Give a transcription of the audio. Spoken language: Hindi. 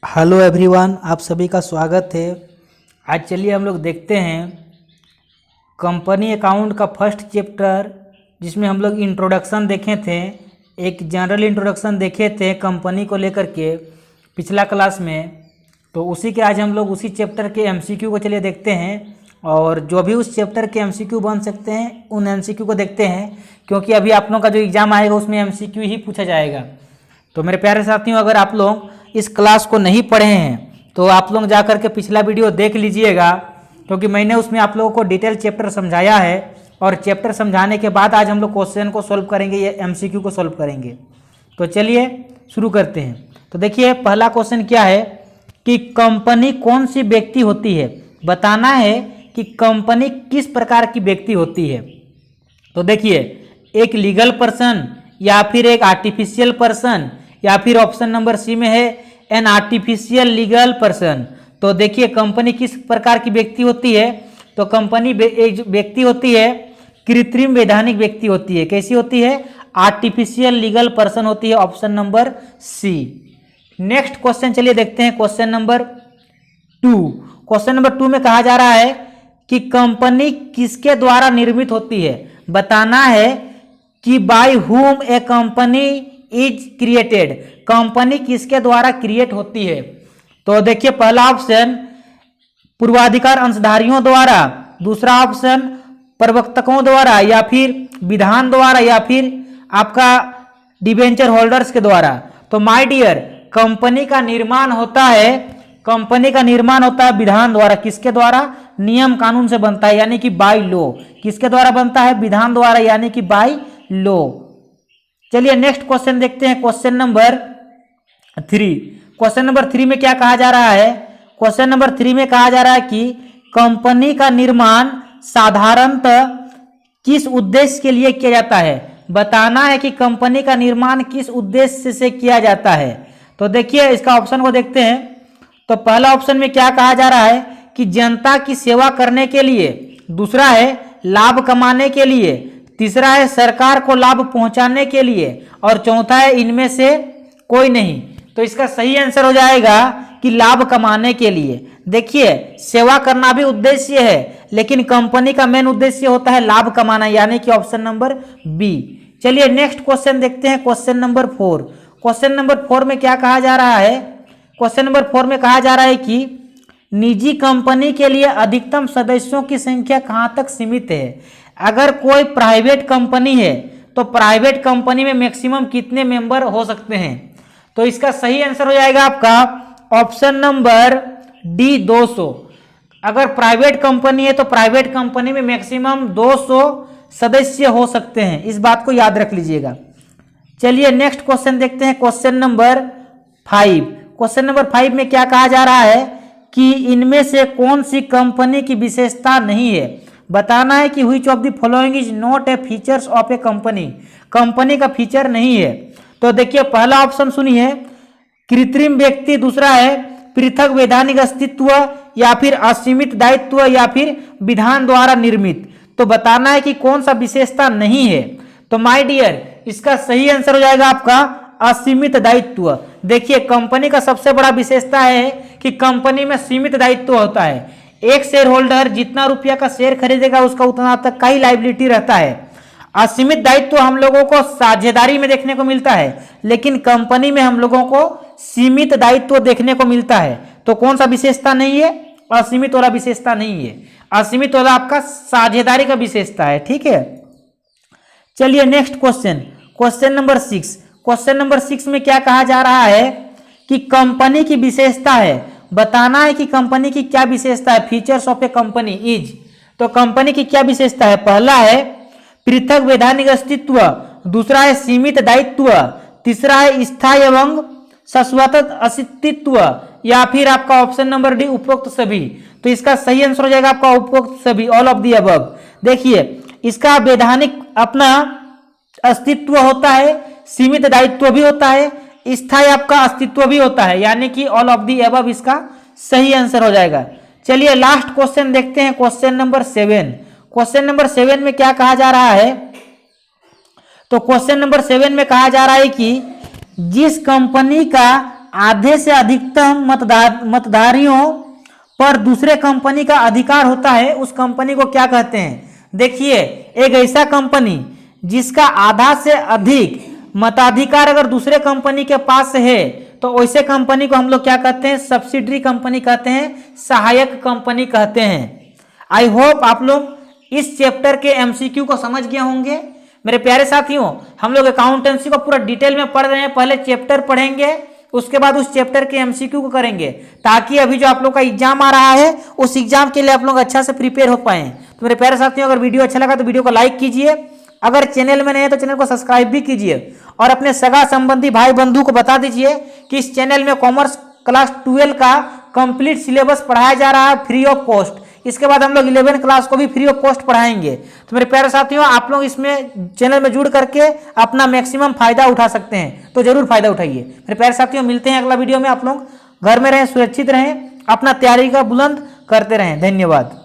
हेलो एवरीवन, आप सभी का स्वागत है। आज चलिए हम लोग देखते हैं कंपनी अकाउंट का फर्स्ट चैप्टर, जिसमें हम लोग इंट्रोडक्शन देखे थे, एक जनरल इंट्रोडक्शन देखे थे कंपनी को लेकर के पिछला क्लास में। तो उसी के आज हम लोग उसी चैप्टर के एमसीक्यू को चलिए देखते हैं, और जो भी उस चैप्टर के एमसीक्यू बन सकते हैं उन एमसीक्यू को देखते हैं, क्योंकि अभी आप लोगों का जो एग्ज़ाम आएगा उसमें एमसीक्यू ही पूछा जाएगा। तो मेरे प्यारे साथियों, अगर आप लोग इस क्लास को नहीं पढ़े हैं तो आप लोग जा कर के पिछला वीडियो देख लीजिएगा, क्योंकि मैंने उसमें आप लोगों को डिटेल चैप्टर समझाया है। और चैप्टर समझाने के बाद आज हम लोग क्वेश्चन को सॉल्व करेंगे, ये एमसीक्यू को सॉल्व करेंगे। तो चलिए शुरू करते हैं। तो देखिए, पहला क्वेश्चन क्या है कि कंपनी कौन सी व्यक्ति होती है। बताना है कि कंपनी किस प्रकार की व्यक्ति होती है। तो देखिए, एक लीगल पर्सन, या फिर एक आर्टिफिशियल पर्सन, या फिर ऑप्शन नंबर सी में है एन आर्टिफिशियल लीगल पर्सन। तो देखिए, कंपनी किस प्रकार की व्यक्ति होती है। तो कंपनी एक व्यक्ति होती है, कृत्रिम वैधानिक व्यक्ति होती है। कैसी होती है? आर्टिफिशियल लीगल पर्सन होती है, option number C. Next question चलिए देखते हैं, क्वेश्चन नंबर 2। क्वेश्चन नंबर 2 में कहा जा रहा है कि कंपनी किसके द्वारा निर्मित होती है। बताना है कि by whom A company is created. Company किसके द्वारा क्रिएट होती है। तो देखिए, पहला ऑप्शन पूर्वाधिकार अंशधारियों द्वारा, दूसरा ऑप्शन प्रवर्तकों द्वारा, या फिर विधान द्वारा, या फिर आपका डिबेंचर होल्डर्स के द्वारा। तो माय डियर, कंपनी का निर्माण होता है, कंपनी का निर्माण होता है विधान द्वारा। किसके द्वारा? नियम कानून से बनता है, यानी कि बाय लॉ। किसके द्वारा बनता है? विधान द्वारा, यानी कि बाय लॉ। चलिए नेक्स्ट क्वेश्चन देखते हैं, क्वेश्चन नंबर 3। क्वेश्चन नंबर 3 में क्या कहा जा रहा है? क्वेश्चन नंबर 3 में कहा जा रहा है कि कंपनी का निर्माण साधारणतः किस उद्देश्य के लिए किया जाता है। बताना है कि कंपनी का निर्माण किस उद्देश्य से किया जाता है। तो देखिए, इसका ऑप्शन को देखते हैं। तो पहला ऑप्शन में क्या कहा जा रहा है कि जनता की सेवा करने के लिए, दूसरा है लाभ कमाने के लिए, तीसरा है सरकार को लाभ पहुंचाने के लिए, और चौथा है इनमें से कोई नहीं। तो इसका सही आंसर हो जाएगा कि लाभ कमाने के लिए। देखिए, सेवा करना भी उद्देश्य है, लेकिन कंपनी का मेन उद्देश्य होता है लाभ कमाना, यानी कि ऑप्शन नंबर बी। चलिए नेक्स्ट क्वेश्चन देखते हैं, क्वेश्चन नंबर 4। क्वेश्चन नंबर 4 में क्या कहा जा रहा है? क्वेश्चन नंबर 4 में कहा जा रहा है कि निजी कंपनी के लिए अधिकतम सदस्यों की संख्या कहां तक सीमित है। अगर कोई प्राइवेट कंपनी है तो प्राइवेट कंपनी में मैक्सिमम कितने मेंबर हो सकते हैं। तो इसका सही आंसर हो जाएगा आपका ऑप्शन नंबर डी, 200। अगर प्राइवेट कंपनी है तो प्राइवेट कंपनी में मैक्सिमम 200 सदस्य हो सकते हैं। इस बात को याद रख लीजिएगा। चलिए नेक्स्ट क्वेश्चन देखते हैं, क्वेश्चन नंबर 5। क्वेश्चन नंबर 5 में क्या कहा जा रहा है कि इनमें से कौन सी कंपनी की विशेषता नहीं है। बताना है कि which of the following is not a features of A company. Company का फीचर नहीं है। तो देखिए, पहला ऑप्शन सुनिए, कृत्रिम व्यक्ति, दूसरा है पृथक वैधानिक अस्तित्व, या फिर असीमित दायित्व, या फिर विधान द्वारा निर्मित। तो बताना है कि कौन सा विशेषता नहीं है। तो माय डियर, इसका सही आंसर हो जाएगा आपका असीमित दायित्व। देखिए, कंपनी का सबसे बड़ा विशेषता है कि कंपनी में सीमित दायित्व होता है। एक शेयर होल्डर जितना रुपया का शेयर खरीदेगा उसका उतना तक का ही लायबिलिटी रहता है। असीमित दायित्व हम लोगों को साझेदारी में देखने को मिलता है, लेकिन कंपनी में हम लोगों को सीमित दायित्व देखने को मिलता है। तो कौन सा विशेषता नहीं है? असीमित वाला विशेषता नहीं है। असीमित वाला आपका साझेदारी का विशेषता है। ठीक है, चलिए next question, question number 6। Question number 6 में क्या कहा जा रहा है कि कंपनी की विशेषता है। बताना है कि कंपनी की क्या विशेषता है। Features of A company is. तो कंपनी की क्या विशेषता है? पहला है पृथक वैधानिक अस्तित्व, दूसरा है सीमित दायित्व, तीसरा है स्थायी एवं शाश्वत अस्तित्व, या फिर आपका ऑप्शन नंबर डी, उपरोक्त सभी। तो इसका सही आंसर हो जाएगा आपका उपरोक्त सभी, ऑल ऑफ दी अबव। देखिए, इसका वैधानिक अपना अस्तित्व होता है, सीमित दायित्व भी होता है, स्थायी आपका अस्तित्व भी होता है, यानी कि ऑल ऑफ दी अबव इसका सही आंसर हो जाएगा। चलिए लास्ट क्वेश्चन देखते हैं, क्वेश्चन नंबर 7। क्वेश्चन नंबर 7 में क्या कहा जा रहा है? तो क्वेश्चन नंबर 7 में कहा जा रहा है कि जिस कंपनी का आधे से अधिकतम मतदारियों पर दूसरे कंपनी का अधिकार होता है, उस कंपनी को क्या कहते हैं? देखिए, एक ऐसा कंपनी जिसका आधा से अधिक मताधिकार अगर दूसरे कंपनी के पास है तो वैसे कंपनी को हम लोग क्या कहते हैं? सब्सिडरी कंपनी कहते हैं, सहायक कंपनी कहते हैं। आई होप आप लोग इस चैप्टर के एमसीक्यू को समझ गए होंगे। मेरे प्यारे साथियों, हम लोग अकाउंटेंसी को पूरा डिटेल में पढ़ रहे हैं। पहले चैप्टर पढ़ेंगे, उसके बाद उस चैप्टर के एमसीक्यू को करेंगे, ताकि अभी जो आप लोग का एग्जाम आ रहा है उस एग्जाम के लिए आप लोग अच्छा से प्रिपेयर हो पाए। तो मेरे प्यारे साथियों, अगर वीडियो अच्छा लगा तो वीडियो को लाइक कीजिए, अगर चैनल में नए हैं तो चैनल को सब्सक्राइब भी कीजिए, और अपने सगा संबंधी भाई बंधु को बता दीजिए कि इस चैनल में कॉमर्स क्लास 12 का कंप्लीट सिलेबस पढ़ाया जा रहा है फ्री ऑफ कॉस्ट। इसके बाद हम लोग 11 क्लास को भी फ्री ऑफ कॉस्ट पढ़ाएंगे। तो मेरे प्यारे साथियों, आप लोग इसमें चैनल में जुड़ करके अपना मैक्सिमम फायदा उठा सकते हैं, तो जरूर फायदा उठाइए। मेरे प्यारे साथियों, मिलते हैं अगला वीडियो में। आप लोग घर में रहें, सुरक्षित रहें, अपना तैयारी का बुलंद करते रहें। धन्यवाद।